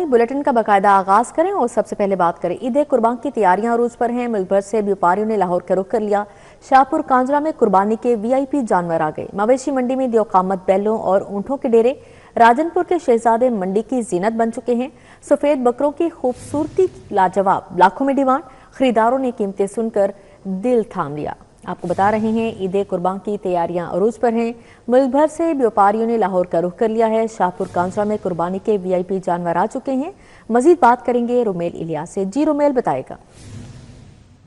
Bulletin का बाकायदा आगाज करें और सबसे पहले बात करें ईद कुर्बान की तैयारियां अरूज पर हैं। मुल्क भर से व्यापारियों ने लाहौर का रुख कर लिया। शाहपुर कांजरा में कुर्बानी के वीआईपी जानवर आ गए। मवेशी मंडी में दियोकामत बैलों और ऊंटों के डेरे। राजनपुर के शहजादे मंडी की जीनत बन चुके हैं। सफेद बकरों की खूबसूरती लाजवाब, लाखों में डिमांड। खरीदारों ने कीमतें सुनकर दिल थाम लिया। आपको बता रहे हैं ईद कुर्बान की तैयारियां अरूज पर हैं। मुल्क भर से व्यापारियों ने लाहौर का रुख कर लिया है। शाहपुर कांजरा में कुर्बानी के वीआईपी जानवर आ चुके हैं। मजीद बात करेंगे रुमेल इलियास से। जी रुमेल, बताएगा।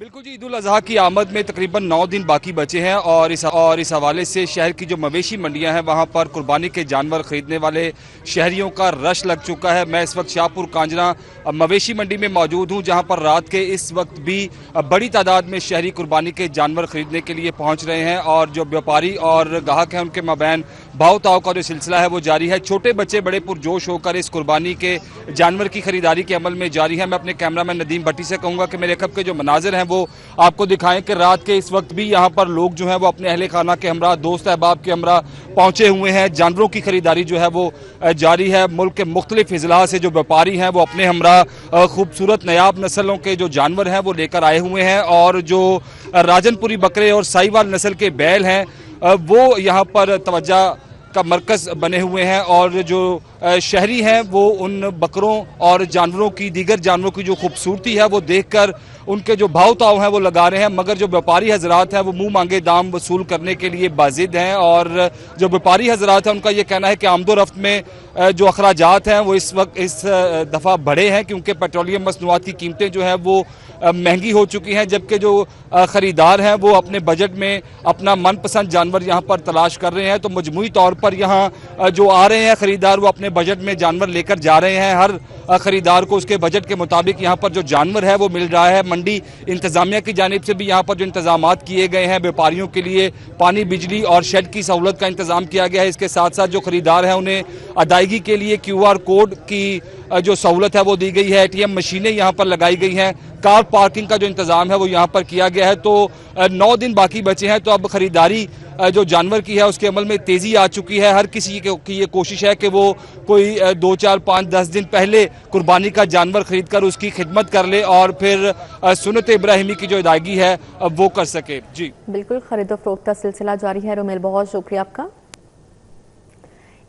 बिल्कुल जी, ईद उल अजहा की आमद में तकरीबन 9 दिन बाकी बचे हैं और इस हवाले से शहर की जो मवेशी मंडियां हैं वहां पर कुर्बानी के जानवर खरीदने वाले शहरियों का रश लग चुका है। मैं इस वक्त शाहपुर कांजरा मवेशी मंडी में मौजूद हूं, जहां पर रात के इस वक्त भी बड़ी तादाद में शहरी कुर्बानी के जानवर खरीदने के लिए पहुंच रहे हैं और जो व्यापारी और ग्राहक हैं उनके मबैन भाव ताव का जो सिलसिला है वो जारी है। छोटे बच्चे बड़े पुरजोश होकर इस कुर्बानी के जानवर की खरीदारी के अमल में जारी है। मैं अपने कैमरामैन नदीम भट्टी से कहूँगा कि मेरे कब के जो मनाजिर हैं वो आपको दिखाएं कि रात के इस वक्त भी यहाँ पर लोग जो हैं वो अपने अहले खाना के हमरा, दोस्त अहबाब के हमरा पहुंचे हुए हैं। जानवरों की खरीदारी जो है वो जारी है। मुल्क के मुख्तलिफ अजला से जो व्यापारी हैं वो अपने हमरा खूबसूरत नयाब नस्लों के जो जानवर हैं वो लेकर आए हुए हैं और जो राजनपुरी बकरे और साहिवाल नस्ल के बैल हैं वो यहाँ पर तवज्जो का मरकज बने हुए हैं और जो शहरी हैं वो उन बकरों और जानवरों की, दीगर जानवरों की जो खूबसूरती है वो देखकर उनके जो भाव ताव हैं वो लगा रहे हैं। मगर जो व्यापारी हजरात हैं वो मुंह मांगे दाम वसूल करने के लिए बाजिद हैं और जो व्यापारी हजरात हैं उनका ये कहना है कि आमदोरफ्त में जो अखराजात हैं वो इस वक्त इस दफ़ा बढ़े हैं क्योंकि पेट्रोलियम मसनूआत की कीमतें जो हैं वो महंगी हो चुकी हैं, जबकि जो ख़रीदार हैं वो अपने बजट में अपना मनपसंद जानवर यहाँ पर तलाश कर रहे हैं। तो मजमूई तौर पर यहाँ जो आ रहे हैं ख़रीदार वो अपने बजट में जानवर लेकर जा रहे हैं। हर ख़रीदार को उसके बजट के मुताबिक यहाँ पर जो जानवर है वो मिल रहा है। मंडी इंतज़ामिया की जानिब से भी यहाँ पर जो इंतज़ामात किए गए हैं, व्यापारियों के लिए पानी, बिजली और शेड की सहूलत का इंतज़ाम किया गया है। इसके साथ साथ जो ख़रीदार हैं उन्हें अदायगी के लिए QR कोड की जो सहूलत है वो दी गई है। ATM मशीनें यहाँ पर लगाई गई हैं। कार पार्किंग का जो इंतज़ाम है वो यहाँ पर किया गया है। तो 9 दिन बाकी बचे हैं तो अब ख़रीदारी जो जानवर की है उसके अमल में तेज़ी आ चुकी है। हर किसी की ये कोशिश है कि वो कोई 2, 4, 5, 10 दिन पहले कुर्बानी का जानवर खरीद कर उसकी खिदमत कर ले और फिर सुन्नत इब्राहिमी की जो अदायगी है वो कर सके। जी बिल्कुल, खरीदो फरोख्त का सिलसिला जारी है। रुमेल, बहुत शुक्रिया आपका।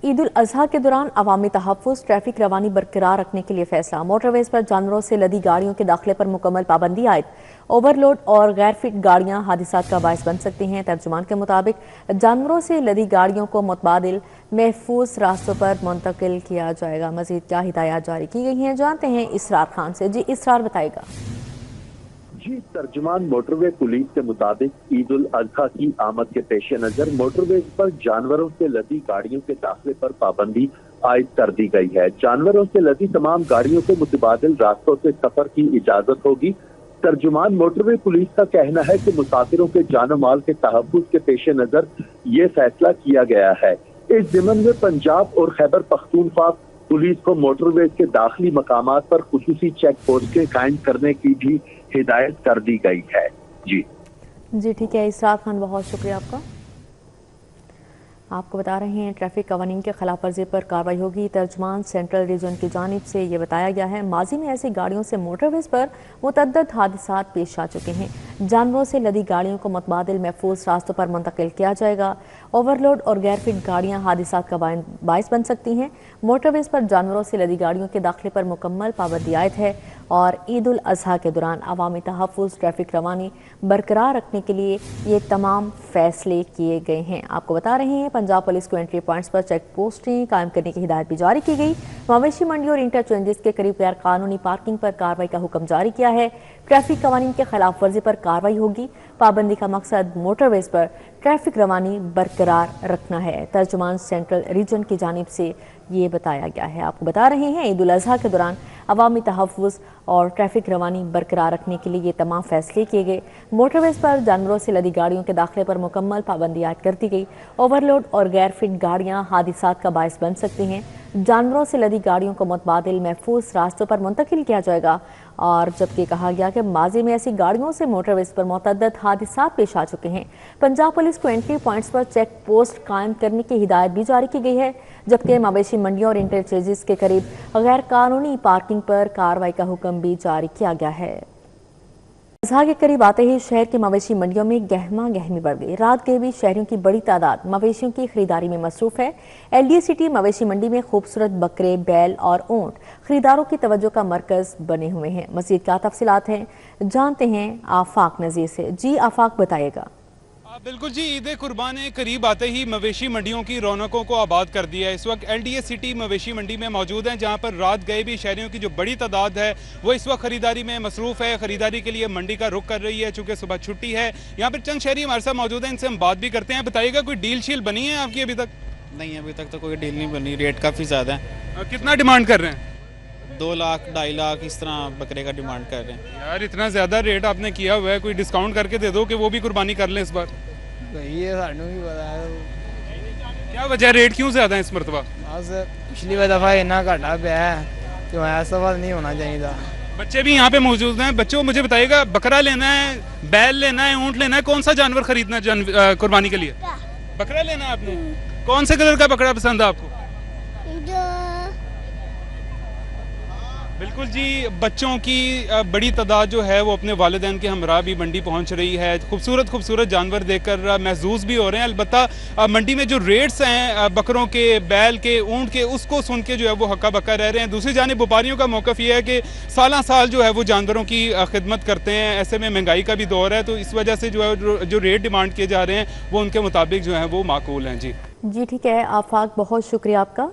ईद उल अजहा के दौरान अवामी तहफ़्फ़ुज़, ट्रैफिक रवानी बरकरार रखने के लिए फैसला। मोटरवेज पर जानवरों से लदी गाड़ियों के दाखिले पर मुकम्मल पाबंदी आयद। ओवरलोड और गैर फिट गाड़ियां हादिसात का बायस बन सकती हैं। तर्जुमान के मुताबिक जानवरों से लदी गाड़ियों को मुतबादिल महफूज रास्तों पर मुंतकिल किया जाएगा। मजीद क्या हिदायत जारी की गई हैं, जानते हैं इसरार खान से। जी इसरार, बताएगा। जी, तर्जुमान मोटरवे पुलिस के मुताबिक ईद उल अजहा की आमद के पेश नजर मोटरवेज पर जानवरों से लदी गाड़ियों के दाखिले पर पाबंदी आयद कर दी गई है। जानवरों से लदी तमाम गाड़ियों को मुतबादिल रास्तों से सफर की इजाजत होगी। तर्जुमान मोटरवे पुलिस का कहना है कि मुसाफिरों के जानो माल के तहफ़्फ़ुज़ के पेश नजर ये फैसला किया गया है। इस ज़िमन में पंजाब और खैबर पख्तूनख्वा पुलिस को मोटरवेज के दाखिली मकामात पर खुसूसी चेक पोस्टें कायम करने की भी हिदायत कर दी गई है। जी ठीक है इसरार खान, बहुत शुक्रिया आपका। आपको बता रहे हैं ट्रैफिक कवानीन के खिलाफ वर्जी पर कार्रवाई होगी। तर्जुमान सेंट्रल रीजन की जानिब से ये बताया गया है। माजी में ऐसी गाड़ियों से मोटरवेज पर मुतअद्दिद हादसात पेश आ चुके हैं। जानवरों से लदी गाड़ियों को मुतबादिल महफूज रास्तों पर मुंतकिल किया जाएगा। ओवरलोड और गैर फिट गाड़ियाँ हादसात का बायस बन सकती हैं। मोटरवेज पर जानवरों से लदी गाड़ियों के दाखिले पर मुकम्मल पाबंदी आयद है और ईद उल अजहा के दौरान अवामी तहफ़्फ़ुज़, ट्रैफिक रवानी बरकरार रखने के लिए ये तमाम फैसले किए गए हैं। आपको बता रहे हैं पंजाब पुलिस को एंट्री पॉइंट्स पर चेक पोस्टें कायम करने की हिदायत भी जारी की गई। मवेशी मंडी और इंटरचेंजेस के करीब गैर कानूनी पार्किंग पर कार्रवाई का हुक्म जारी किया है। ट्रैफिक कवानीन के खिलाफ वर्जी पर कार्रवाई होगी। पाबंदी का मकसद मोटरवेज पर ट्रैफिक रवानी बरकरार रखना है। तर्जुमान सेंट्रल रीजन की जानिब से ये बताया गया है। आपको बता रहे हैं ईद उल अजहा के दौरान अवामी तहफ़्फ़ुज़ और ट्रैफिक रवानी बरकरार रखने के लिए ये तमाम फैसले किए गए। मोटरवेज पर जानवरों से लदी गाड़ियों के दाखिले पर मुकम्मल पाबंदी आयद कर दी गई। ओवरलोड और गैर फिट गाड़ियाँ हादिसात का बायस बन सकती हैं। जानवरों से लदी गाड़ियों को मुतबादिल महफूज रास्तों पर मुंतकिल किया जाएगा। और जबकि कहा गया कि माजी में ऐसी गाड़ियों से मोटरवेज पर मुतअद्दिद हादसा पेश आ चुके हैं। पंजाब पुलिस को एंट्री पॉइंट्स पर चेक पोस्ट कायम करने की हिदायत भी जारी की गई है, जबकि मवेशी मंडियों और इंटरचेंजेस के करीब गैर कानूनी पार्किंग पर कार्रवाई का हुक्म भी जारी किया गया है। अज़हा के करीब आते ही शहर की मवेशी मंडियों में गहमा गहमी बढ़ गई। रात के भी शहरियों की बड़ी तादाद मवेशियों की खरीदारी में मसरूफ है। LDA सिटी मवेशी मंडी में खूबसूरत बकरे, बैल और ऊंट खरीदारों की तवज्जो का मरकज बने हुए हैं। मज़ीद क्या तफसीलात हैं, जानते हैं आफाक नज़ीर से। जी आफाक, बताइएगा। बिल्कुल जी, ईद कुर्बान करीब आते ही मवेशी मंडियों की रौनकों को आबाद कर दिया है। इस वक्त LDA सिटी मवेशी मंडी में मौजूद हैं, जहां पर रात गए भी शहरियों की जो बड़ी तादाद है वो इस वक्त खरीदारी में मसरूफ़ है। खरीदारी के लिए मंडी का रुख कर रही है, चूँकि सुबह छुट्टी है। यहाँ पर चंद शहरी हमारे साथ मौजूद हैं, इनसे हम बात भी करते हैं। बताइएगा, कोई डील शील बनी है आपकी अभी तक? नहीं, अभी तक तो कोई डील नहीं बनी। रेट काफ़ी ज़्यादा है। कितना डिमांड कर रहे हैं? 2 लाख 2.5 लाख इस तरह बकरे का डिमांड कर रहे हैं। यार, इतना ज़्यादा रेट आपने किया हुआ है, कोई डिस्काउंट करके दे दो कि वो भी कुर्बानी कर लें इस बार। ये सानू भी पता है क्या वजह, रेट क्यों ज़्यादा है इस मरतबा? बस पिछली दफ़ा इतना घाटा पिया है तो ऐसा बात नहीं होना चाहिए था। बच्चे भी यहाँ पे मौजूद हैं। बच्चों, मुझे बताइएगा, बकरा लेना है, बैल लेना है, ऊँट लेना है, कौन सा जानवर खरीदना है कुर्बानी के लिए? बकरा लेना है आपने। कौन से कलर का बकरा पसंद है आपको? बिल्कुल जी, बच्चों की बड़ी तादाद जो है वो अपने वालिदैन के हमरा भी मंडी पहुंच रही है। खूबसूरत खूबसूरत जानवर देखकर महसूस भी हो रहे हैं। अलबत्ता मंडी में जो रेट्स हैं बकरों के, बैल के, ऊँट के, उसको सुन के जो है वो हक्का बक्का रह रहे हैं। दूसरी जानिब व्यापारियों का मौक़िफ़ ये है कि साल साल जो है वो जानवरों की खिदमत करते हैं। ऐसे में महंगाई का भी दौर है, तो इस वजह से जो है जो रेट डिमांड किए जा रहे हैं वो उनके मुताबिक जो है वो माकूल हैं। जी ठीक है आफाक, बहुत शुक्रिया आपका।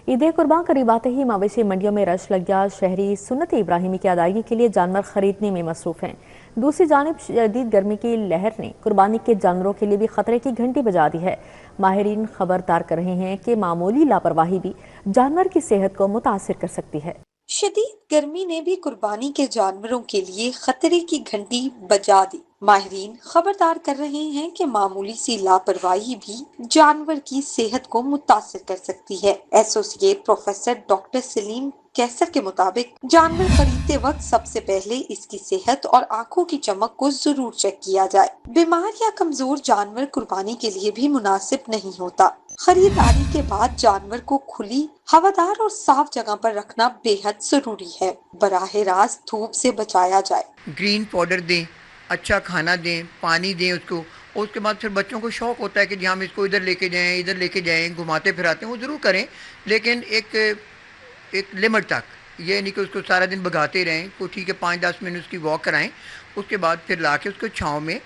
ईद कुर्बान करीब आते ही मवेशी मंडियों में रश लग गया। शहरी सुन्नत इब्राहिमी की अदायगी के लिए जानवर खरीदने में मसरूफ हैं। दूसरी जानिब शदीद गर्मी की लहर ने कुर्बानी के जानवरों के लिए भी खतरे की घंटी बजा दी है। माहिरीन खबरदार कर रहे हैं कि मामूली लापरवाही भी जानवर की सेहत को मुतासिर कर सकती है। शदीद गर्मी ने भी कुर्बानी के जानवरों के लिए खतरे की घंटी बजा दी। माहिरीन खबरदार कर रहे हैं कि मामूली सी लापरवाही भी जानवर की सेहत को मुतासिर कर सकती है। एसोसिएट प्रोफेसर डॉक्टर सलीम कैसर के मुताबिक जानवर खरीदते वक्त सबसे पहले इसकी सेहत और आंखों की चमक को जरूर चेक किया जाए। बीमार या कमजोर जानवर कुर्बानी के लिए भी मुनासिब नहीं होता। खरीदारी के बाद जानवर को खुली, हवादार और साफ जगह पर रखना बेहद जरूरी है। बराह रास्त धूप से बचाया जाए। ग्रीन पाउडर दें, अच्छा खाना दें, पानी दें उसको। और उसके बाद फिर बच्चों को शौक होता है कि जी हम इसको इधर लेके जाएं, इधर लेके जाएं, घुमाते फिराते हैं, वो ज़रूर करें, लेकिन एक लिमिट तक। ये नहीं कि उसको सारा दिन भगाते रहें। को ठीक है 5-10 मिनट उसकी वॉक कराएं, उसके बाद फिर ला के उसको छाँव में,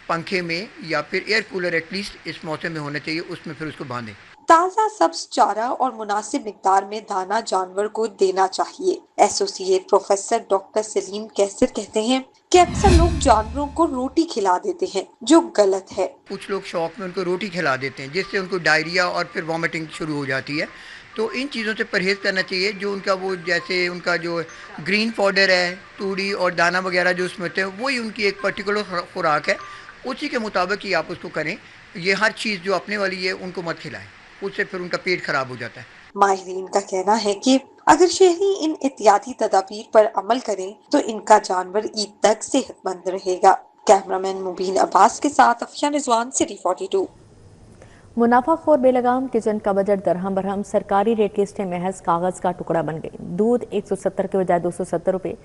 पंखे में या फिर एयर कूलर एटलीस्ट इस मौसम में होना चाहिए, उसमें फिर उसको बांधें। ताज़ा सब्ज चारा और मुनासिब मिकदार में दाना जानवर को देना चाहिए। एसोसिएट प्रोफेसर डॉक्टर सलीम कैसर कहते हैं कि अक्सर लोग जानवरों को रोटी खिला देते हैं, जो गलत है। कुछ लोग शौक में उनको रोटी खिला देते हैं, जिससे उनको डायरिया और फिर वॉमिटिंग शुरू हो जाती है। तो इन चीज़ों से परहेज़ करना चाहिए। जो उनका वो जैसे उनका जो ग्रीन पाउडर है, तूड़ी और दाना वगैरह जो उसमें होते हैं, वही उनकी एक पर्टिकुलर खुराक है, उसी के मुताबिक ही आप उसको करें। ये हर चीज़ जो अपने वाली है उनको मत खिलाएं, उससे फिर उनका पेट खराब हो जाता है। माहिरीन का कहना है कि अगर शहरी इन एहतियाती तदाबीर पर अमल करें तो इनका जानवर ईद तक सेहतमंद रहेगा। कैमरामैन मुबीन अब्बास के साथ अफिया रिजवान, सिटी 42। मुनाफाखोर बेलगाम किचन का बजट दरहम बरहम। सरकारी रेट लिस्टें महज कागज का टुकड़ा बन गई। दूध 170 के बजाय 270 रुपये,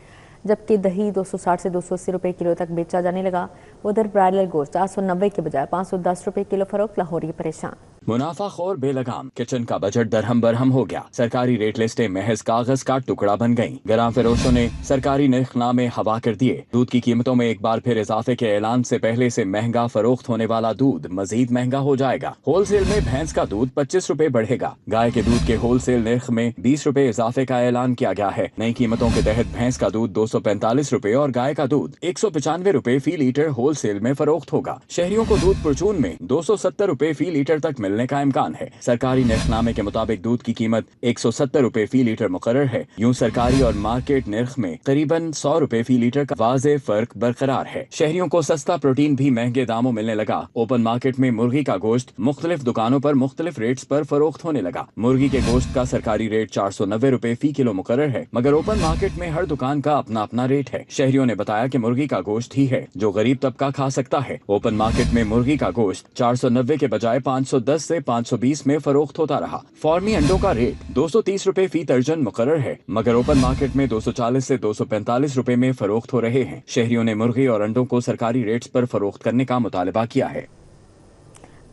जबकि दही 260 से 280 रुपये किलो तक बेचा जाने लगा। उधर ब्रायलर गोश्त 490 के बजाय 510 रुपये किलो फरोख्त। लाहौरी परेशान। मुनाफाखोर बेलगाम किचन का बजट दरहम बरहम हो गया। सरकारी रेट लिस्टें महज कागज का टुकड़ा बन गईं। गराम फरोशों ने सरकारी नरखनामे हवा कर दिए। दूध की कीमतों में एक बार फिर इजाफे के ऐलान से पहले से महंगा फरोख्त होने वाला दूध मजीद महंगा हो जाएगा। होलसेल में भैंस का दूध 25 रुपए बढ़ेगा। गाय के दूध के होलसेल नर्ख में 20 रुपए इजाफे का ऐलान किया गया है। नई कीमतों के तहत भैंस का दूध 245 रुपए और गाय का दूध 195 रुपए फी लीटर होलसेल में फरोख्त होगा। शहरियों को दूध परचून में 270 रुपए फी लीटर तक मिलने का इम्कान है। सरकारी निर्खनामे के मुताबिक दूध की कीमत 170 रुपए फी लीटर मुकर्रर है। यूं सरकारी और मार्केट निर्ख में करीबन 100 रुपए फी लीटर का वाज़े फर्क बरकरार है। शहरियों को सस्ता प्रोटीन भी महंगे दामों मिलने लगा। ओपन मार्केट में मुर्गी का गोश्त मुख्तलिफ दुकानों पर मुख्तलिफ रेट्स पर फरोख्त होने लगा। मुर्गी के गोश्त का सरकारी रेट 490 रुपए फी किलो मुकर्रर है, मगर ओपन मार्केट में हर दुकान का अपना अपना रेट है। शहरियों ने बताया कि मुर्गी का गोश्त ही है जो गरीब तबका खा सकता है। ओपन मार्केट में मुर्गी का गोश्त 490 के बजाय 510 से 520 में फरोख्त होता रहा। फार्मी अंडों का रेट 230 रुपए फी दर्जन मुकर्रर है, मगर ओपन मार्केट में 240 से 245 रुपए में फरोख्त हो रहे हैं। शहरियों ने मुर्गी और अंडों को सरकारी रेट्स पर फरोख्त करने का मुतालबा किया है।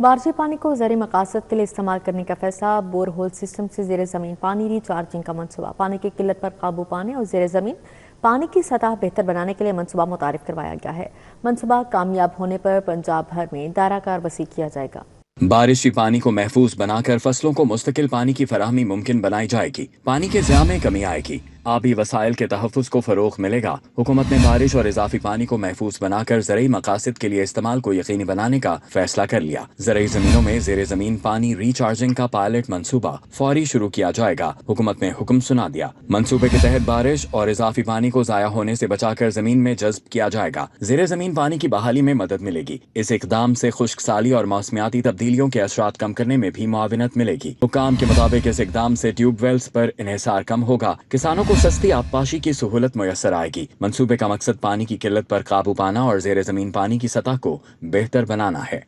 बारिशी पानी को ज़रूरी मकासद के लिए इस्तेमाल करने का फैसला। बोर होल सिस्टम से ज़ेर ज़मीन पानी रिचार्जिंग का मनसूबा। पानी की किल्लत पर काबू पाने और ज़ेर ज़मीन पानी की सतह बेहतर बनाने के लिए मनसूबा मुतारिफ करवाया गया है। मनसूबा कामयाब होने पर पंजाब भर में दायराकार वसी किया जाएगा। बारिशी पानी को महफूज बनाकर फसलों को मुस्तकिल पानी की फराहमी मुमकिन बनाई जाएगी। पानी के ज़िया में कमी आएगी। आबी वसाइल के तहफ़्फ़ुज़ को फ़रोग़ मिलेगा। हुकूमत ने बारिश और इजाफी पानी को महफूज बनाकर ज़रूरी मकासद के लिए इस्तेमाल को यकीनी बनाने का फैसला कर लिया। ज़रूरी ज़मीनों में ज़ेर ज़मीन पानी रिचार्जिंग का पायलट मनसूबा फौरी शुरू किया जाएगा। हुकूमत ने हुक्म सुना दिया। मनसूबे के तहत बारिश और इजाफी पानी को ज़ाया होने से बचाकर ज़मीन में जज्ब किया जाएगा। ज़ेर ज़मीन पानी की बहाली में मदद मिलेगी। इस इक़दाम से खुश्क साली और मौसमियाती तब्दीलियों के असरात कम करने में भी मुआविनत मिलेगी। हुक्काम के मुताबिक इस इक़दाम से ट्यूबवेल्स पर इन्हिसार कम होगा। किसानों को सस्ती आबपाशी की सहूलत मुयस्सर आएगी। मंसूबे का मकसद पानी की किल्लत पर काबू पाना और ज़ेर ज़मीन पानी की सतह को बेहतर बनाना है।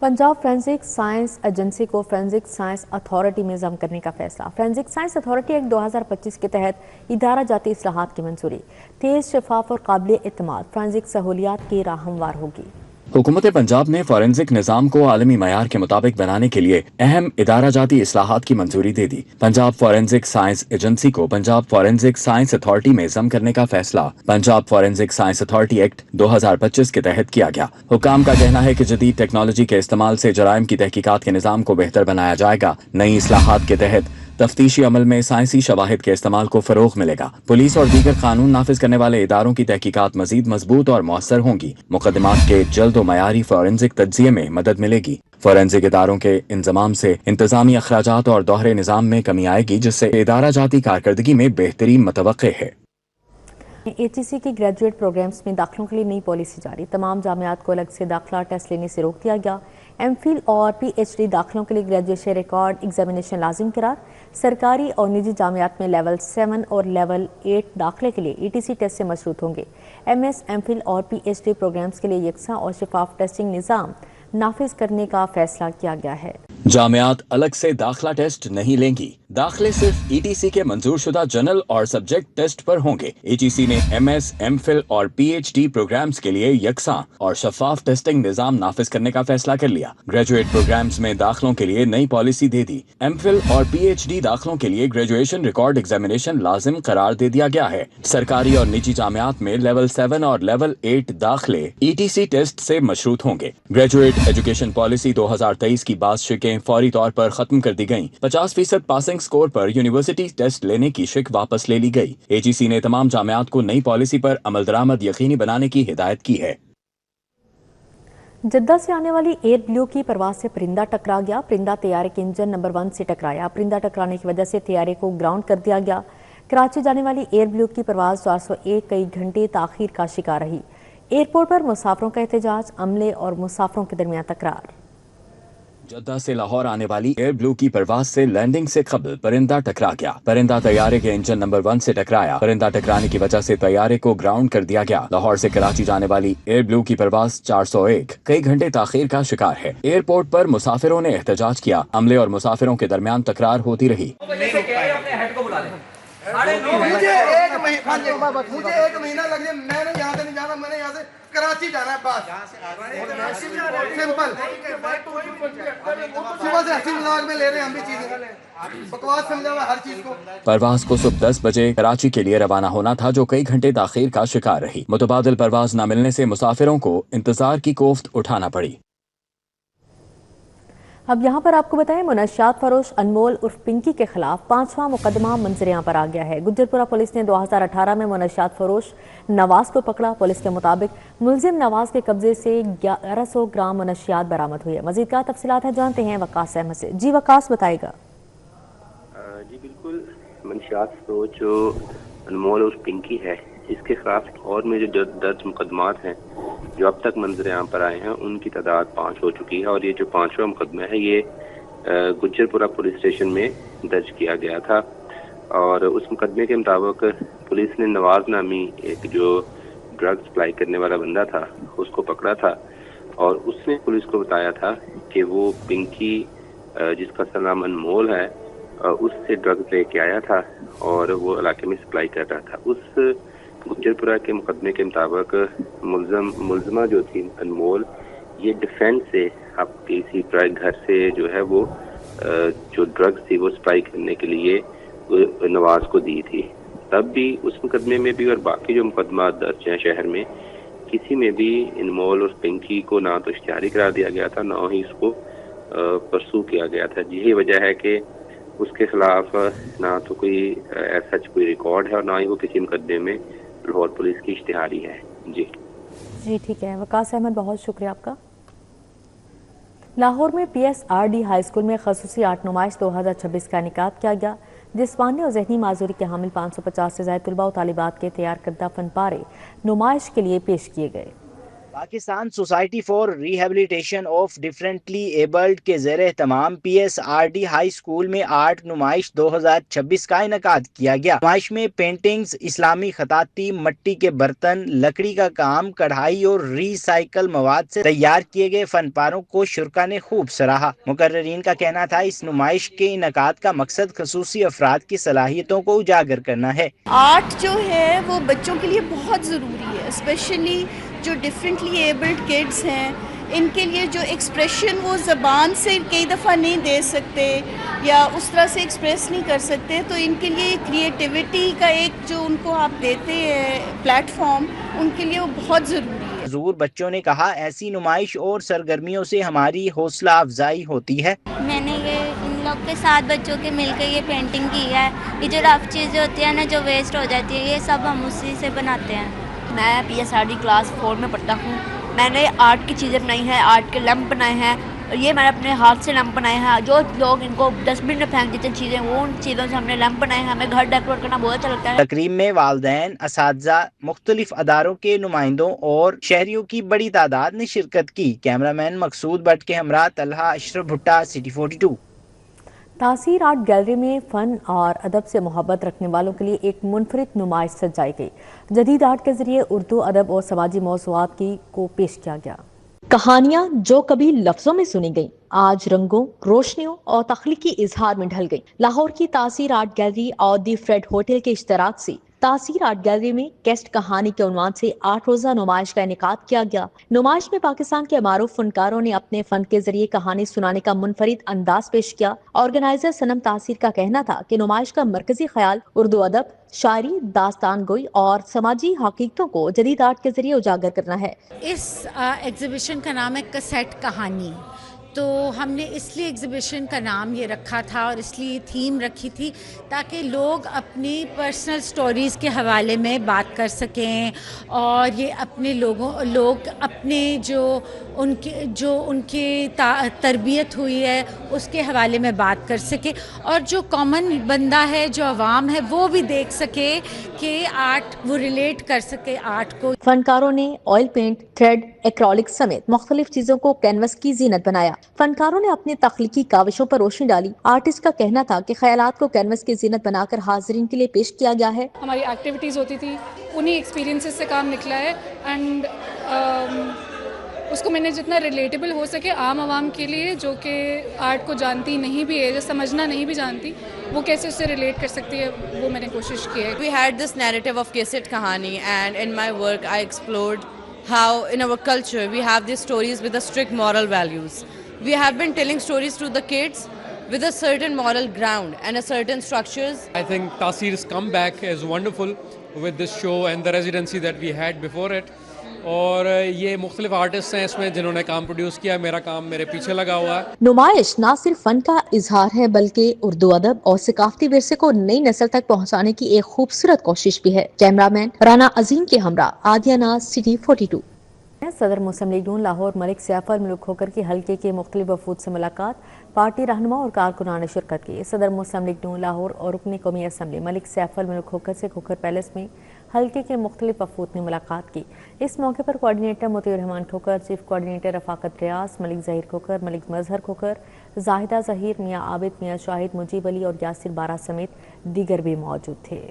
पंजाब फोरेंसिक साइंस एजेंसी को फोरेंसिक साइंस अथॉरिटी में ज़म करने का फैसला। फोरेंसिक साइंस अथॉरिटी एक्ट 2025 के तहत इदारा जाती इस्लाहात की मंजूरी। तेज, शफाफ और काबिल एतमाद फोरेंसिक सहूलियात की राह हमवार होगी। हुकूमत पंजाब ने फोरेंसिक निज़ाम को आलमी मयार के मुताबिक बनाने के लिए अहम इदारा जाती इस्लाहात की मंजूरी दे दी। पंजाब फोरेंसिक साइंस एजेंसी को पंजाब फोरेंसिक साइंस अथॉरिटी में ज़म करने का फैसला Punjab forensic science authority act 2025 के तहत किया गया। हुकाम का कहना है कि जदीद टेक्नोलॉजी के इस्तेमाल से जराइम की तहकीकात के निज़ाम को बेहतर बनाया जाएगा। नई इस्लाहात के तहत तफ्तीशी अमल में साइंसी शवाहिद के इस्तेमाल को फरोग मिलेगा। पुलिस और दीगर कानून नाफिज करने वाले इदारों की तहकीकात मजीद मजबूत और मौसर होंगी। मुकदमात के जल्द व मयारी फोरेंसिक तज्जिये में मदद मिलेगी। फोरेंसिक इदारों के इंतजाम से इंतजामी अखराजात और दोहरे निज़ाम में कमी आएगी, जिससे इदारा जाती कारकर्दगी में बेहतरी मतवक्के है। ATC के ग्रेजुएट प्रोग्राम्स में दाखिलों के लिए नई पॉलिसी जारी। तमाम जामियात को अलग से दाखिला टेस्ट लेने से रोक दिया गया। MPhil और PhD दाखिलों के लिए ग्रेजुएशन रिकॉर्ड एग्जामिनेशन लाजिम करार। सरकारी और निजी जामियात में लेवल 7 और लेवल 8 दाखिले के लिए ETC टेस्ट से मशरूत होंगे। MS, MPhil और PhD प्रोग्राम्स के लिए यकसा और शफाफ टेस्टिंग निज़ाम नाफिज करने का फैसला किया गया है। जामियात अलग से दाखिला टेस्ट नहीं लेंगी। दाखिले सिर्फ ETC के मंजूर शुदा जनरल और सब्जेक्ट टेस्ट पर होंगे। ETC ने MS, MPhil और PhD प्रोग्राम्स के लिए यकसा और शफाफ टेस्टिंग निज़ाम नाफिज करने का फैसला कर लिया। ग्रेजुएट प्रोग्राम्स में दाखिलों के लिए नई पॉलिसी दे दी। MPhil और PhD दाखिलों के लिए ग्रेजुएशन रिकॉर्ड एग्जामिनेशन लाजिम करार दे दिया गया है। सरकारी और निजी जामियात में लेवल 7 और लेवल 8 दाखिले ETC टेस्ट से मशरूत होंगे। ग्रेजुएट एजुकेशन पॉलिसी 2023 की बात शिकें फौरी तौर पर खत्म कर दी गयी। 50% पासिंग स्कोर पर यूनिवर्सिटी टेस्ट लेने की शिक वापस ले ली गई। AGC ने तमाम जामियात को नई पॉलिसी पर अमल दरामद यकीनी बनाने की हिदायत की है। जद्दा से आने वाली एयर ब्लू की परवाज से परिंदा टकरा गया। परिंदा तैयारे के इंजन नंबर 1 से टकराया। परिंदा टकराने की वजह से तैयारे को ग्राउंड कर दिया गया। कराची जाने वाली एयर ब्लू की परवाज 401 कई घंटे ताखीर का शिकार रही। एयरपोर्ट पर मुसाफरों का एहतजाज, अमले और मुसाफरों के दरमियान तकरार। जद्दा से लाहौर आने वाली एयर ब्लू की परवाज से लैंडिंग से कबल परिंदा टकरा गया। परिंदा तैयारे के इंजन नंबर 1 से टकराया। परिंदा टकराने की वजह से तैयारे को ग्राउंड कर दिया गया। लाहौर से कराची जाने वाली एयर ब्लू की परवाज 401 कई घंटे ताखीर का शिकार है। एयरपोर्ट पर मुसाफिरों ने एहतजाज किया। अमले और मुसाफिरों के दरमियान तकरार होती रही। मुझे एक महीना लग जाए, मैंने यहाँ से नहीं जाना, मैंने यहाँ से कराची जाना है बस। सिंपल। सुबह से हंसी मजाक में ले रहे हैं हम भी चीजें, बकवास समझा हुआ हर चीज को। परवाज को सुबह 10 बजे कराची के लिए रवाना होना था, जो कई घंटे ताखीर का शिकार रही। मुतबादिल परवाज न मिलने से मुसाफिरों को इंतजार की कोफ्त उठाना पड़ी। अब यहाँ पर आपको बताएं, मुनशियात फरोश अनमोल उर्फ पिंकी के खिलाफ 5वां मुकदमा मंजर पर आ गया है। गुज्जरपुरा पुलिस ने 2018 में मुनशियात फरोश नवाज को पकड़ा। पुलिस के मुताबिक मुलजिम नवाज के कब्जे से 1100 ग्राम मुनशियात बरामद हुई है। मजीद क्या तफसीलात है जानते हैं वकास अहमद से। जी वकास, बताएगा। जी बिल्कुल, मुनशियात फरोश जो अनमोल उर्फ पिंकी है, इसके खिलाफ और में जो दर्ज मुकदमात हैं जो अब तक मंजर आम पर आए हैं, उनकी तादाद 5 हो चुकी है। और ये जो 5वां मुकदमा है ये गुज्जरपुरा पुलिस स्टेशन में दर्ज किया गया था। और उस मुकदमे के मुताबिक पुलिस ने नवाज नामी एक जो ड्रग सप्लाई करने वाला बंदा था उसको पकड़ा था और उसने पुलिस को बताया था कि वो पिंकी जिसका सलाम अनमोल है उससे ड्रग्स लेके आया था और वो इलाके में सप्लाई कर रहा था। उस गुज्जरपुरा के मुकदमे के मुताबिक मुलजमा जो थी अनमोल, ये डिफेंस से अब किसी घर से जो है वो जो ड्रग्स थी वो सप्लाई करने के लिए नवाज को दी थी। तब भी उस मुकदमे में भी और बाकी जो मुकदमा दर्ज हैं शहर में, किसी में भी अनमोल और पिंकी को ना तो इश्तिहारी करार दिया गया था, ना ही इसको परसू किया गया था। यही वजह है कि उसके खिलाफ ना तो कोई ऐसा कोई रिकॉर्ड है और ना ही वो किसी मुकदमे में लाहौर पुलिस की इश्तिहारी है। जी ठीक है वकास अहमद, बहुत शुक्रिया आपका। लाहौर में PSRD हाई स्कूल में खसूसी आर्ट नुमाइश 2026 का इनेकाद किया गया। जिस्मानी और जहनी माजूरी के हामिल 550 से ज़ायद तलबा और तालिबात के तैयार करदा फन पारे नुमाइश के लिए पेश किए गए। Pakistan society for rehabilitation of differently abled के ज़ेर एहतमाम PSRD हाई स्कूल में आर्ट नुमाइश 2026 का इनेकाद किया गया। नुमाइश में पेंटिंग्स, इस्लामी खताती, मिट्टी के बर्तन, लकड़ी का काम, कढ़ाई और रिसाइकल मवाद से तैयार किए गए फनपारों को शुरा ने खूब सराहा। मुकर्रीन का कहना था इस नुमाइश के इनेकाद का मकसद खसूसी अफराद की सलाहियतों को उजागर करना है। आर्ट जो है वो बच्चों के लिए बहुत ज़रूरी है, स्पेशली जो डिफरेंटली एबल्ड किड्स हैं, इनके लिए जो एक्सप्रेशन वो ज़बान से कई दफ़ा नहीं दे सकते या उस तरह से एक्सप्रेस नहीं कर सकते, तो इनके लिए क्रिएटिविटी का एक जो उनको आप देते हैं प्लेटफॉर्म, उनके लिए वो बहुत ज़रूरी है। ज़रूर बच्चों ने कहा ऐसी नुमाइश और सरगर्मियों से हमारी हौसला अफजाई होती है। मैंने ये इन लोग के साथ बच्चों के मिलकर ये पेंटिंग की है। ये जो रफ चीज़ें होती है ना जो वेस्ट हो जाती है, ये सब हम उसी से बनाते हैं। मैं PSRD क्लास 4 में पढ़ता हूँ। मैंने आर्ट की चीज़ें बनाई हैं, आर्ट के लैंप बनाए हैं। ये मैंने अपने हाथ से लैंप बनाए हैं। जो लोग इनको डस्टबिन में फेंक देते हैं चीज़ें, वो उन चीज़ों से हमने लैंप बनाए हैं। हमें घर डेकोरेट करना बहुत अच्छा लगता है। तकरीब में वालिदैन, असातिज़ा, मुख्तलिफ अदारों के नुमाइंदों और शहरियों की बड़ी तादाद ने शिरकत की। कैमरामैन मकसूद भट्ट के हमरा तलहा अशरफ भुट्टा, सिटी 42। तासीर आर्ट गैलरी में फ़न और अदब से मोहब्बत रखने वालों के लिए एक मुनफरिद नुमाइश सजाई गई। जदीद आर्ट के जरिए उर्दू अदब और समाजी मौज़ूआत को पेश किया गया। कहानियाँ जो कभी लफ्ज़ों में सुनी गईं, आज रंगों, रोशनियों और तख्लीकी इजहार में ढल गई। लाहौर की तासीर आर्ट गैलरी और दी फ्रेड होटल के इश्तराक से तासीर आर्ट गैलरी में गेस्ट कहानी के उन्वान से 8 रोज़ा नुमाइश का इनेकाद किया गया। नुमाइश में पाकिस्तान के मारूफ फनकारों ने अपने फन के जरिए कहानी सुनाने का मुनफरिद अंदाज पेश किया। ऑर्गेनाइजर सनम तासीर का कहना था कि नुमाइश का मरकजी ख्याल उर्दू अदब, शायरी, दास्तान गोई और समाजी हकीकतों को जदीद आर्ट के जरिए उजागर करना है। इस एग्जीबिशन का नाम है कैसेट कहानी। तो हमने इसलिए एग्ज़िबिशन का नाम ये रखा था और इसलिए थीम रखी थी ताकि लोग अपनी पर्सनल स्टोरीज़ के हवाले में बात कर सकें और ये अपने लोग अपने जो उनकी तरबियत हुई है उसके हवाले में बात कर सके और जो कॉमन बंदा है, जो आवाम है, वो भी देख सके कि आर्ट, वो रिलेट कर सके आर्ट को। फनकारों ने ऑयल पेंट, थ्रेड, एक्रोलिक समेत मुख्तलिफ चीजों को कैनवस की जीनत बनाया। फनकारों ने अपनी तख्लीकी काविशों पर रोशनी डाली। आर्टिस्ट का कहना था कि ख्यालात को कैनवस की जीनत बनाकर हाजिरीन के लिए पेश किया गया है। हमारी एक्टिविटीज़ होती थी, उन्हीं एक्सपीरियंसेस से काम निकला है एंड उसको मैंने जितना रिलेटेबल हो सके आम आवाम के लिए जो कि आर्ट को जानती नहीं भी है, जो समझना नहीं भी जानती, वो कैसे उससे रिलेट कर सकती है, वो मैंने कोशिश की है। We had this narrative of cassette कहानी and in my work I explored how in our culture we have these stories with a strict moral values. We have been telling stories to the kids with a certain moral ground and a certain structures. I think Taseer's comeback is wonderful with this show and the residency that we had before it. اور یہ مختلف artist ہیں اس میں جنہوں نے کام produce کیا. میرا کام میرے پیچھے لگا ہوا ہے. نمائش نہ صرف فن کا اظہار ہے بلکہ اردو ادب اور ثقافتی ورثے کو نئی نسل تک پہنچانے کی ایک خوبصورت کوشش بھی ہے. کیمرہ مین رانا عظیم کے ہمراہ عادیہ ناز، سٹی 42. صدر مسلم لیگ نون لاہور ملک سیف الملک کھوکھر کی حلقے کے مختلف وفود سے ملاقات. پارٹی رہنما اور کارکنان نے شرکت کی. صدر مسلم لیگ نون لاہور اور رکن قومی اسمبلی ملک سیف الملک کھوکھر سے کھوکھر پیلس میں حلقے کے مختلف وفود نے ملاقات کی. اس موقع پر کوارڈینیٹر مطیع الرحمان کھوکھر، چیف کوارڈینیٹر رفاقت ریاض، ملک ظہیر کھوکھر، ملک مظہر کھوکھر، زاہدہ ظہیر، میاں عابد، میاں شاہد، مجیب علی اور یاسر بارہ سمیت دیگر بھی موجود تھے.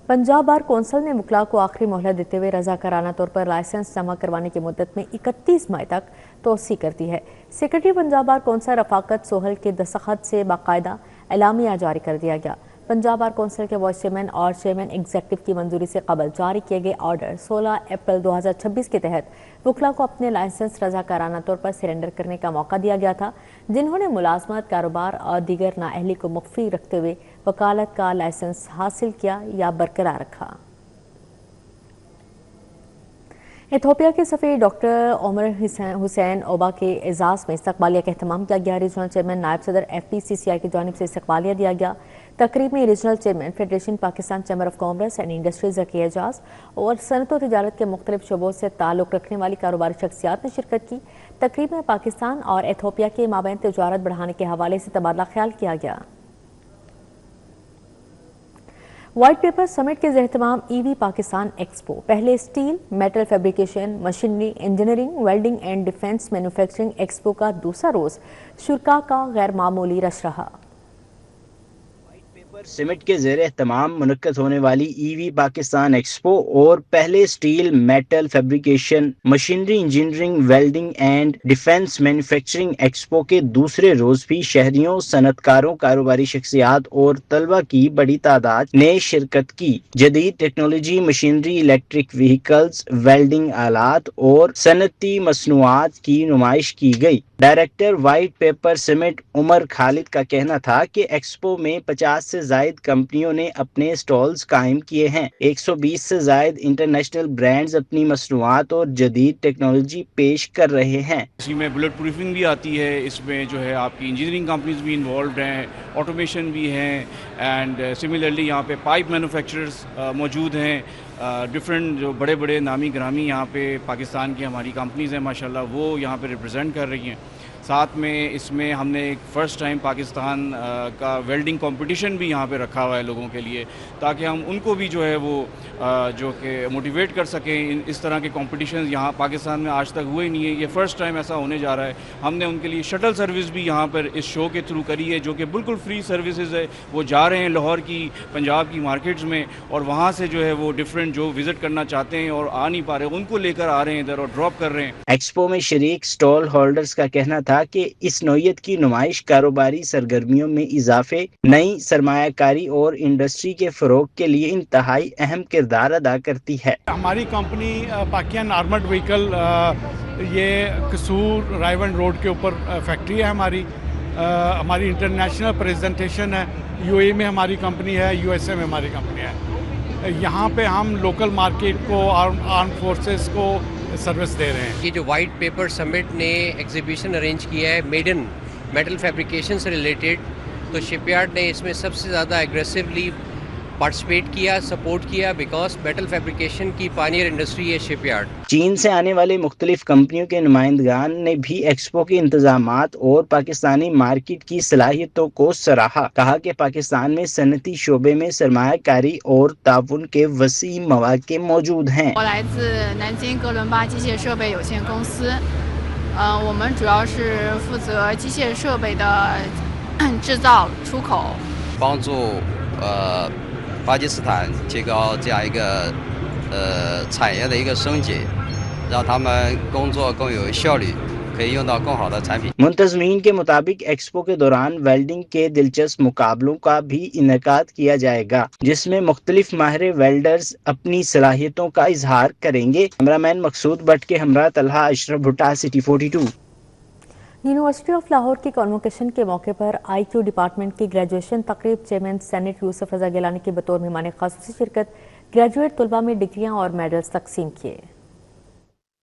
پنجاب بار کونسل نے وکلاء کو آخری مہلت دیتے ہوئے رضاکارانہ طور پر لائسنس جمع کروانے کی مدت میں 31 مئی تک توسیع کر دی ہے. سیکرٹری پنجاب بار کونسل رفاقت سوہل کے دستخط سے باقاعدہ اعلامیہ جاری کر دیا گیا. پنجاب بار کونسل کے وائس چیئرمین اور چیئرمین ایگزیکٹو کی منظوری سے قبل جاری کیے گئے آرڈر 16 اپریل 2026 کے تحت وکلاء کو اپنے لائسنس رضاکارانہ طور پر سرنڈر کرنے کا موقع دیا گیا تھا جنہوں نے ملازمت، کاروبار اور دیگر نااہلی کو مخفی رکھتے ہوئے وکالت کا لائسنس حاصل کیا یا برقرار رکھا. ایتھوپیا کے سفیر ڈاکٹر عمر حسین اوبا کے اعزاز میں استقبالیہ کا اہتمام کیا گیا. ریجنل چیئرمین نائب صدر FPCCI کی جانب سے استقبالیہ دیا گیا. تقریب میں regional chairman federation Pakistan chamber of commerce and industries Zaki Ejaz اور صنعت و تجارت کے مختلف شعبوں سے تعلق رکھنے والی کاروباری شخصیات نے شرکت کی. تقریب میں پاکستان اور ایتھوپیا کے مابین تجارت بڑھانے کے حوالے سے تبادلہ خیال کیا گیا. وائٹ پیپر سمٹ کے اہتمام EV پاکستان ایکسپو. پہلے steel, metal fabrication, machinery, engineering, welding and defence manufacturing expo کا دوسرا روز شرکاء کا غیر معمولی رش رہا. سمٹ کے زیر اہتمام منعقد ہونے والی EV پاکستان ایکسپو اور پہلے steel, metal fabrication, machinery, engineering, welding and defence manufacturing expo کے دوسرے روز بھی شہریوں، صنعت کاروں، کاروباری شخصیات اور طلبہ کی بڑی تعداد نے شرکت کی. جدید technology, machinery, electric vehicles, welding آلات اور صنعتی مصنوعات کی نمائش کی گئی. ڈائریکٹر وائٹ پیپر سمٹ عمر خالد کا کہنا تھا کہ ایکسپو میں 50 سے زائد کمپنیوں نے اپنے سٹالز قائم کیے ہیں. 120 سے زائد انٹرنیشنل برانڈز اپنی مصنوعات اور جدید ٹیکنالوجی پیش کر رہے ہیں. اسی میں بلٹ پروفنگ بھی آتی ہے، اس میں جو ہے آپ کی انجینئرنگ کمپنیز بھی انوالوڈ ہیں، آٹومیشن بھی ہیں، اینڈ سملرلی یہاں پہ پائپ مینوفیکچررز موجود ہیں. ڈفرینٹ جو بڑے بڑے نامی گرامی یہاں پہ پاکستان کی ہماری کمپنیز ہیں ماشاءاللہ وہ یہاں پہ ریپرزینٹ کر رہی ہیں. ساتھ میں اس میں ہم نے ایک فرسٹ ٹائم پاکستان کا ویلڈنگ کمپٹیشن بھی یہاں پہ رکھا ہوا ہے لوگوں کے لیے، تاکہ ہم ان کو بھی جو ہے وہ جو کہ موٹیویٹ کر سکیں. اس طرح کے کمپٹیشنز یہاں پاکستان میں آج تک ہوئے ہی نہیں ہے، یہ فرسٹ ٹائم ایسا ہونے جا رہا ہے. ہم نے ان کے لیے شٹل سروس بھی یہاں پر اس شو کے تھرو کری ہے جو کہ بالکل فری سروسز ہے. وہ جا رہے ہیں لاہور کی، پنجاب کی مارکیٹس میں، اور وہاں سے جو ہے وہ ڈفرینٹ جو وزٹ کرنا چاہتے ہیں اور آ نہیں پا رہے ان کو لے کر آ رہے ہیں ادھر اور ڈراپ کر رہے ہیں. ایکسپو میں شریک سٹال ہولڈرز کا کہنا تھا کہ اس نوعیت کی نمائش کاروباری سرگرمیوں میں اضافے، نئی سرمایہ کاری اور انڈسٹری کے فروغ کے لیے انتہائی اہم کردار ادا کرتی ہے. ہماری کمپنی پاکستان آرمڈ وہیکل یہ قصور رائیون روڈ کے اوپر فیکٹری ہے ہماری. ہماری انٹرنیشنل پریزنٹیشن ہے. UAE میں ہماری کمپنی ہے، USA میں ہماری کمپنی ہے. یہاں پہ ہم لوکل مارکیٹ کو، آرم فورسز کو سروس دے رہے ہیں. یہ جو وائٹ پیپر سمٹ نے ایگزیبیشن ارینج کیا ہے میڈن میٹل فیبریکیشن سے ریلیٹڈ، تو شپ یارڈ نے اس میں سب سے زیادہ ایگریسولی پارٹیسپیٹ کیا، سپورٹ کیا، بیکاز میٹل فیبریکیشن کی پائنیئر انڈسٹری ہے شپ یارڈ. چین سے آنے والے مختلف کمپنیوں کے نمائندگان نے بھی ایکسپو کے انتظامات اور پاکستانی مارکیٹ کی صلاحیتوں کو سراہا. کہا کہ پاکستان میں صنعتی شعبے میں سرمایہ کاری اور تعاون کے وسیع مواقع موجود ہیں. 我来自南京哥伦巴机械设备有限公司，我们主要是负责机械设备的制造、出口，帮助巴基斯坦提高这样一个产业的一个升级，让他们工作更有效率，可以用到更好的产品。 منتظمین کے مطابق ایکسپو کے دوران ویلڈنگ کے دلچسپ مقابلوں کا بھی انعقاد کیا جائے گا جس میں مختلف ماہر ویلڈرز اپنی صلاحیتوں کا اظہار کریں گے. کیمرہ مین مقصود بٹ کے ہمراہ طلحہ اشرف بھٹا، سٹی 42. یونیورسٹی آف لاہور کی کانوکیشن کے موقع پر IQ ڈپارٹمنٹ کی گریجویشن تقریب چیئرمین سینٹ یوسف رضا گیلانی کے بطور مہمان خصوصی شرکت ग्रेजुएट तलबा में डिग्रियां और मेडल्स तकसीम किए।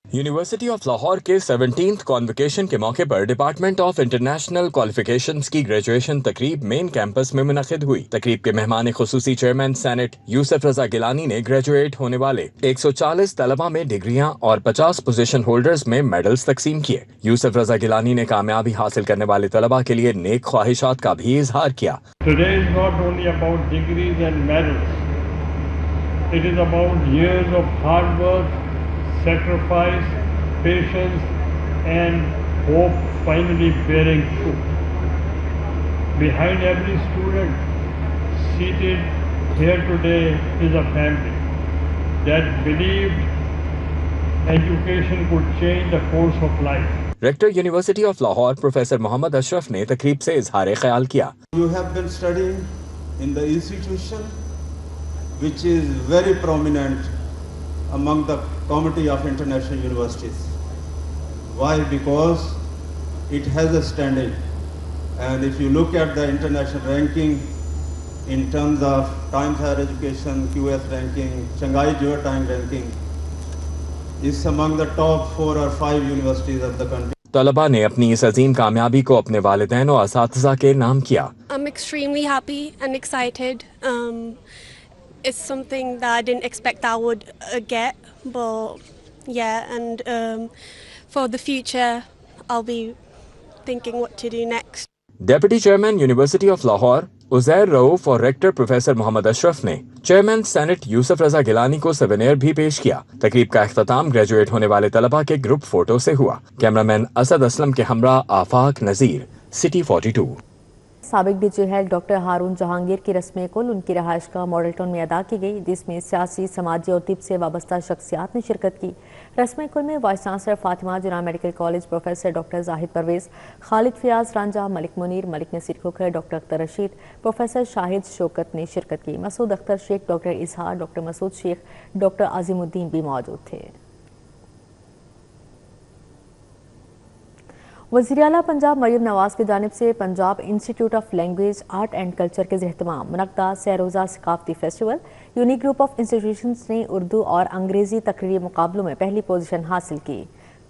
यूनिवर्सिटी ऑफ लाहौर के 17th कॉन्वोकेशन के मौके पर डिपार्टमेंट ऑफ इंटरनेशनल क्वालिफिकेशंस की ग्रेजुएशन तकरीब मेन कैंपस में मुनक़िद हुई। तकरीब के मेहमान खुसूसी चेयरमैन सेनेट यूसुफ रजा गिलानी ने ग्रेजुएट होने वाले 140 तलबा में डिग्रियां और 50 पोजीशन होल्डर्स में मेडल्स तकसीम किए। यूसुफ रजा गिलानी ने कामयाबी हासिल करने वाले तलबा के लिए नेक ख्वाहिशात का भी इजहार किया। Today is not only about degrees and medals. It is about years of hard work, sacrifice, patience and hope finally bearing fruit. Behind every student seated here today is a family that believed education could change the course of life. Rector university of Lahore professor Mohammad Ashraf ने तकरीब से इजहार ख्याल किया। You have been studying in the institution which is very prominent among the Committee of International Universities. Why? Because it has a standing, and if you look at the international ranking in terms of Times Higher Education, QS ranking, Shanghai Geotime ranking, is among the top 4 or 5 universities of the country. तलबा ने अपनी इस अजीम कामयाबी को अपने वालिदैन और असातिज़ा के नाम किया। I'm extremely happy and excited. It's something that I didn't expect I would get, but yeah, and for the future, I'll be thinking what to do next. Deputy chairman university of Lahore Uzair Rauf और rector professor Mohammad Ashraf ने chairman senate Yusuf रजा गिलानी को souvenir भी पेश किया। तकरीब का इख्तिताम graduate होने वाले तलबा के ग्रुप फोटो से हुआ। कैमरामैन असद असलम के हमरा आफाक नज़ीर, सिटी 42। साबिक डीजी हेल्थ डॉक्टर हारून जहांगीर की रस्म कुल उनकी रहायश का मॉडल टाउन में अदा की गई, जिसमें सियासी, समाजी और तिब से वाबस्ता शख्सियात ने शिरकत की। रस्म कुल में vice chancellor Fatima Jinnah medical college professor doctor Zahid Pervez, Khalid Fayyaz Ranjha, Malik Munir, Malik Naseer Khokhar, doctor Akhtar Rasheed, professor Shahid Shaukat ने शिरकत की। Masood Akhtar Sheikh, doctor Izhar, doctor Masood Sheikh, doctor Azimuddin भी मौजूद थे। वज़ीर आला पंजाब मरियम नवाज की जानिब से Punjab institute of language, art and culture के ज़ेर-ए-एहतमाम मुनक़्क़दा सरोज़ा सकाफ़ती festival unique group of institutions ने उर्दू और अंग्रेज़ी तकरीरी मुकाबलों में पहली पोजीशन हासिल की।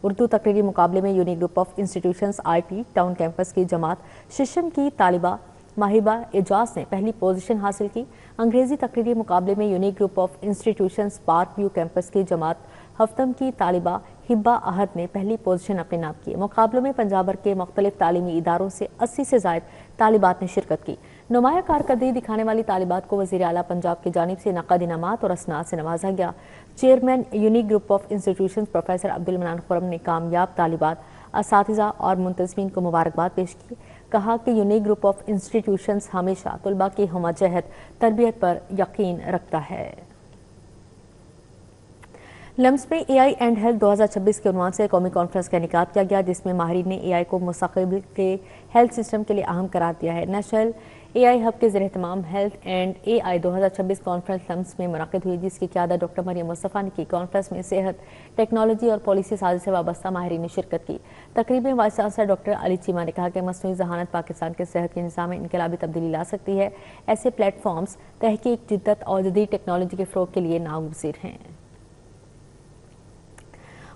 उर्दू तकरीरी मुकाबले में unique group of institutions IT town campus की जमात शिशम की तालिबा माहिबा एजाज ने पहली पोजीशन हासिल की। अंग्रेज़ी तकरीरी मुकाबले में unique group of institutions park view campus की जमात हफ्तम की तालिबा हिब्बा अहद ने पहली पोजीशन अपने नाम की। मुकाबलों में पंजाब भर के मुख्तलिफ तालीमी इदारों से 80 से ज़ायद तालिबात ने शिरकत की। नुमाया कारकर्दगी दिखाने वाली तालिबात को वज़ीर आला पंजाब की जानिब से नक़द इनामात और असनाद से नवाजा गया। Chairman unique group of institutions professor Abdul मनान खुरम ने कामयाब तालिबात, असातिज़ा और मुंतज़मीन को मुबारकबाद पेश की। कहा कि यूनिक ग्रुप ऑफ इंस्टीट्यूशंस हमेशा तुलबा की हमजहत तरबियत पर यकीन रखता है। लम्स में AI एंड हेल्थ 2026 के उन्वान से कौमी कॉन्फ्रेंस का इनेकाद किया गया, जिसमें माहिरीन ने AI को मुस्तक़बिल के हेल्थ सिस्टम के लिए अहम करार दिया है। नेशनल AI हब के ज़ेर-ए-एहतमाम health and AI 2026 conference LUMS में मुनक़्क़िद हुई, जिसकी क़यादत डॉक्टर मरियम मुस्तफ़ा ने की। कॉन्फ्रेंस में सेहत, टेक्नोलॉजी और पॉलिसी साजी से वाबस्ता माहिरीन ने शिरकत की। तकरीब में vice chancellor doctor Ali Cheema ने कहा कि मसनूई ज़हानत पाकिस्तान के सेहत के निज़ाम में इनकलाबी तब्दीली ला सकती है। ऐसे प्लेटफॉर्म्स तहकीक, जिद्दत और जदीद टेक्नोलॉजी के फ़रोग़ के लिए नागुज़ीर हैं।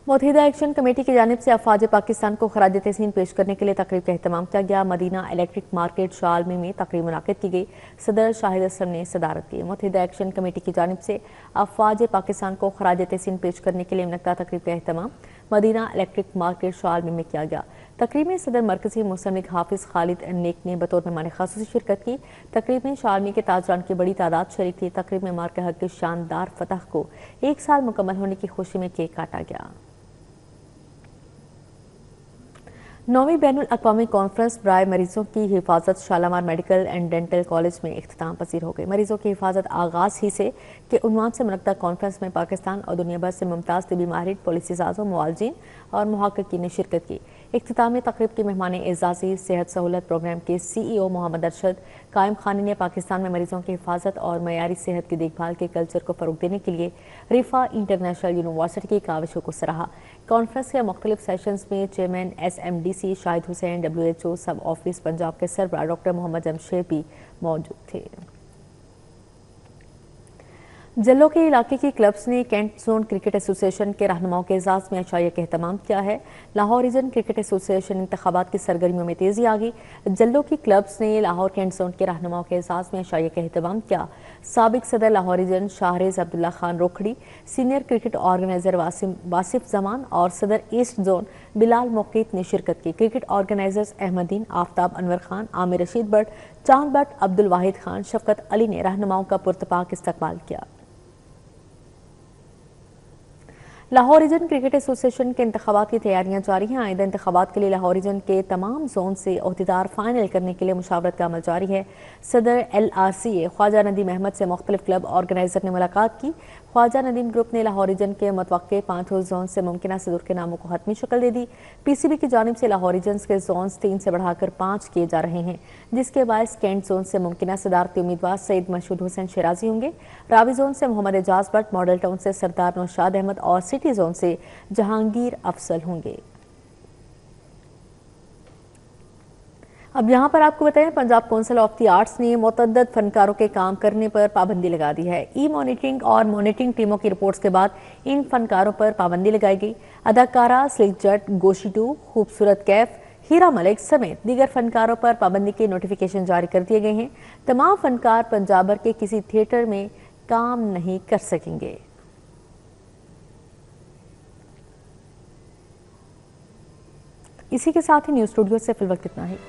मुत्तहिदा एक्शन कमेटी की जानिब से अफवाज पाकिस्तान को खराज तहसीन पेश करने के लिए तकरीब का एहतमाम किया गया। मदीना इलेक्ट्रिक मार्केट शालमी में तकरीब मुनक़्क़िद की गई। सदर शाहिद असलम ने सदारत की। मुत्तहिदा एक्शन कमेटी की जानिब से अफवाज पाकिस्तान को खराज तहसीन पेश करने के लिए मुनक़्क़दा तकरीब का एहतमाम मदीना इलेक्ट्रिक मार्केट शालमी में किया गया। तकरीब में सदर मरकजी मुस्तनद हाफिज़ खालिद नेक ने बतौर मेहमान ख़ासूसी शिरकत की। तकरीब में शालमी के ताजरान की बड़ी तादाद शरीक थी। तकरीब में मार्के हक की शानदार फतह को 1 साल मुकम्मल होने की खुशी में केक काटा गया। 9वीं बैनुल अक़वामी कॉन्फ्रेंस बराए मरीजों की हिफाजत Shalamar medical and dental college में इख्तिताम पसीर हो गई। मरीजों की हिफाजत आगाज़ ही से के उन्वान से मुनक़्क़दा कॉन्फ्रेंस में पाकिस्तान और दुनिया भर से मुमताज़ तिबी माहिरीन, पॉलिसी साज़ों, मुआलजीन और मुहक़्क़िक़ीन ने शिरकत की। इख्तितामी तक़रीब के मेहमान एज़ाज़ी सेहत सहूलत प्रोग्राम के CEO मोहम्मद अरशद कायम खानी ने पाकिस्तान में मरीजों की हिफाजत और मयारी सेहत की देखभाल के कल्चर को फ़रोग़ देने के लिए रिफा इंटरनेशनल यूनिवर्सिटी की काविशों को सराहा। कॉन्फ्रेंस के मुख्तलिफ सेशंस में chairman SMDC Shahid Hussain, WHO सब ऑफिस पंजाब के सरबराह डॉक्टर मोहम्मद जमशेद भी मौजूद थे। जल्लो के इलाके की क्लब्स ने कैंट जोन क्रिकेट एसोसिएशन के रहनुमाओं के एजाज में अशाइया का एहतमाम किया है। लाहौर रीजन क्रिकेट एसोसिएशन इंतखाबात की सरगर्मियों में तेजी आ गई। जल्लो की क्लब्स ने लाहौर कैंट जोन के रहनुमाओं के एजाज में अशाइया का एहतमाम किया। साबिक सदर Lahore region Shahrez Abdullah Khan Rokhri, senior cricket organiser Wasif Zaman और सदर ईस्ट जोन बिलाल मुकीत ने शिरकत की। क्रिकेट ऑर्गेनाइजर्स अहमदीन, आफ्ताब अनवर खान, आमिर रशीद भट्ट, चांद भट्ट, अब्दुल वाहिद खान, शफकत अली ने रहनुमाओं का पुरतपाक इस्तकबाल किया। लाहौर रीजन क्रिकेट एसोसिएशन के इंतखाबात की तैयारियां जारी हैं। आइंदा इंतखाबात के लिए लाहौर रीजन के तमाम जोन से ओहदेदार फाइनल करने के लिए मुशावरत का अमल जारी है। सदर LRCA ख्वाजा नदीम अहमद से मुख्तलिफ क्लब ऑर्गेनाइजर ने मुलाकात की। ख्वाजा नदीम ग्रुप ने लाहौर रीजन के मुतवक्के 5 जोन से मुमकिन सदर के नामों को हतमी शक्ल दे दी। PCB की जानिब से लाहौर रीजन के जोन 3 से बढ़ाकर 5 किए जा रहे हैं, जिसके बायस कैंट जोन से मुमकिन सदारती उम्मीदवार सईद मशहूद हुसैन शिराजी होंगे। रावी जोन से मोहम्मद एजाज भट्ट, मॉडल टाउन से सरदार नौशाद अहमद और सिटी जोन से जहांगीर अफसल होंगे। अब यहाँ पर आपको बताएं, Punjab council of the arts ने मुतअद्दिद फनकारों के काम करने पर पाबंदी लगा दी है। मॉनिटरिंग और मॉनिटरिंग टीमों की रिपोर्ट्स के बाद इन फनकारों पर पाबंदी लगाई गई। अदाकारा स्लिक जट, गोशीटू, खूबसूरत कैफ, हीरा मलिक समेत दीगर फनकारों पर पाबंदी के नोटिफिकेशन जारी कर दिए गए हैं। तमाम फनकार पंजाबर के किसी थिएटर में काम नहीं कर सकेंगे। इसी के साथ ही न्यूज़ स्टूडियो से फिलवक्त इतना ही।